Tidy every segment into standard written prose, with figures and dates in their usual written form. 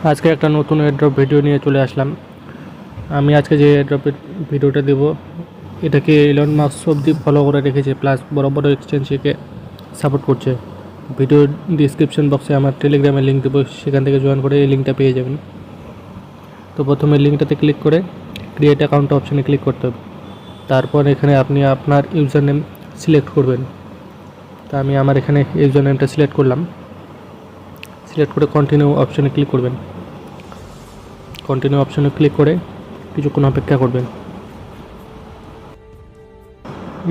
আজকে একটা নতুন এয়ারড্রপ ভিডিও নিয়ে চলে আসলাম। আমি আজকে যে এয়ারড্রপের ভিডিওটা দেব, এটাকে ইলন মাস্ক অবধি ফলো করে রেখেছে, প্লাস বড় বড় এক্সচেঞ্জকে সাপোর্ট করছে। ভিডিও ডিসক্রিপশন বক্সে আমার টেলিগ্রামের লিঙ্ক দেবো, সেখান থেকে জয়েন করে এই লিঙ্কটা পেয়ে যাবেন। তো প্রথমে লিঙ্কটাতে ক্লিক করে ক্রিয়েট অ্যাকাউন্ট অপশানে ক্লিক করতে হবে। তারপর এখানে আপনি আপনার ইউজার নেম সিলেক্ট করবেন। তা আমি আমার এখানে ইউজার নেমটা সিলেক্ট করলাম। সিলেক্ট করে কন্টিনিউ অপশানে ক্লিক করবেন। কন্টিনিউ অপশানে ক্লিক করে কিছুক্ষণ অপেক্ষা করবেন।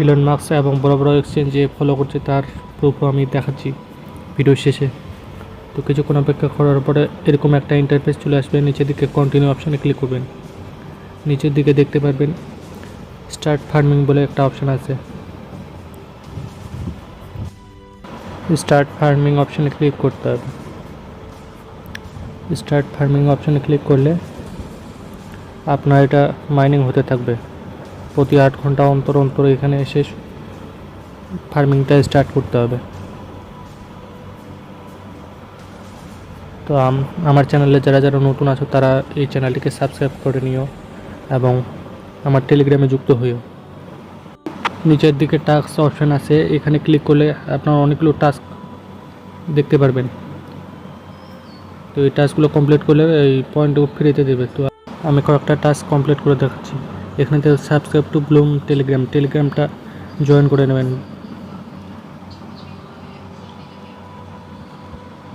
ইলন মাস্ক এবং বড় বড় এক্সচেঞ্জ যে ফলো করছে তার প্রুফও আমি দেখাচ্ছি ভিডিও শেষে। তো কিছুক্ষণ অপেক্ষা করার পরে এরকম একটা ইন্টারফেস চলে আসবে। নিচের দিকে কন্টিনিউ অপশানে ক্লিক করবেন। নিচের দিকে দেখতে পারবেন স্টার্ট ফার্মিং বলে একটা অপশান আছে। স্টার্ট ফার্মিং অপশানে ক্লিক করতে হবে। স্টার্ট ফার্মিং অপশানে ক্লিক করলে আপনার এটা মাইনিং হতে থাকবে। প্রতি 8 ঘন্টা অন্তর অন্তর এখানে এসে ফার্মিংটা স্টার্ট করতে হবে। তো আমার চ্যানেলে যারা যারা নতুন আছো তারা এই চ্যানেলটিকে সাবস্ক্রাইব করে নিও এবং আমার টেলিগ্রামে যুক্ত হইও। নিচের দিকে টাস্ক অপশান আছে, এখানে ক্লিক করলে আপনার অনেকগুলো টাস্ক দেখতে পারবেন। তো এই টাস্কগুলো কমপ্লিট করলে এই পয়েন্টগুলো ফ্রিতে দেবে। তো আমি কয়েকটা টাস্ক কমপ্লিট করে দেখাচ্ছি। এখানে থেকে সাবস্ক্রাইব টু ব্লুম টেলিগ্রামটা জয়েন করে নেবেন।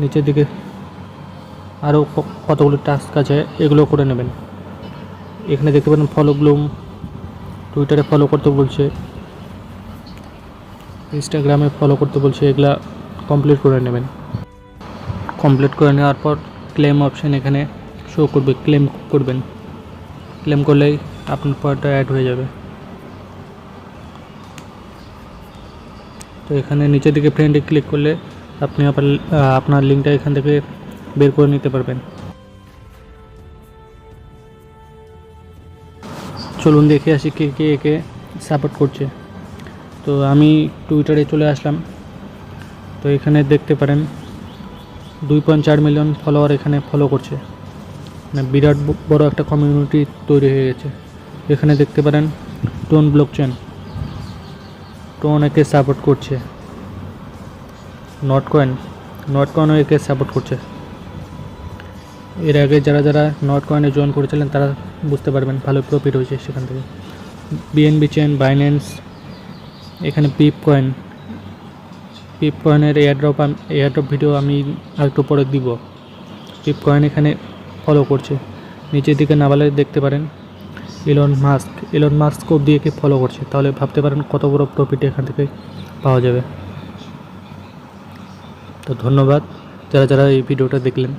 নিচের দিকে আরও কতগুলো টাস্ক আছে, এগুলো করে নেবেন। এখানে দেখতে পারেন ফলো ব্লুম, টুইটারে ফলো করতে বলছে, ইনস্টাগ্রামে ফলো করতে বলছে, এগুলা কমপ্লিট করে নেবেন। কমপ্লিট করে নেওয়ার পর ক্লেম অপশান এখানে শো করবে, ক্লেম করবেন। ক্লেম করলেই আপনার পয়েন্টটা অ্যাড হয়ে যাবে। তো এখানে নিচের দিকে ফ্রেন্ডে ক্লিক করলে আপনি আপনার লিঙ্কটা এখান থেকে বের করে নিতে পারবেন। চলুন দেখে আসি কে কে একে সাপোর্ট করছে। তো আমি টুইটারে চলে আসলাম। তো এখানে দেখতে পারেন 2.4 মিলিয়ন ফলোয়ার এখানে ফলো করছে, মানে বিরাট বড় একটা কমিউনিটি তৈরি হয়ে গেছে। এখানে দেখতে পারেন টোন ব্লকচেন, টোন একে সাপোর্ট করছে। নটকয়েনও একে সাপোর্ট করছে। এর আগে যারা যারা নটকয়েনে জয়েন করেছিলেন তারা বুঝতে পারবেন ভালো প্রফিট হয়েছে সেখান থেকে। বিএনবি চেন, বাইন্যান্স, এখানে পিপ কয়েনের এয়ারড্রপ ভিডিও আমি একটু পরে দিব। পিপ কয়েন এখানে ফলো করছে। নিচের দিকে নামালে দেখতে পারেন ইলন মাস্ক অবধি একে ফলো করছে। তাহলে ভাবতে পারেন কত বড় প্রফিট এখান থেকে পাওয়া যাবে। তো ধন্যবাদ যারা যারা এই ভিডিওটা দেখলেন।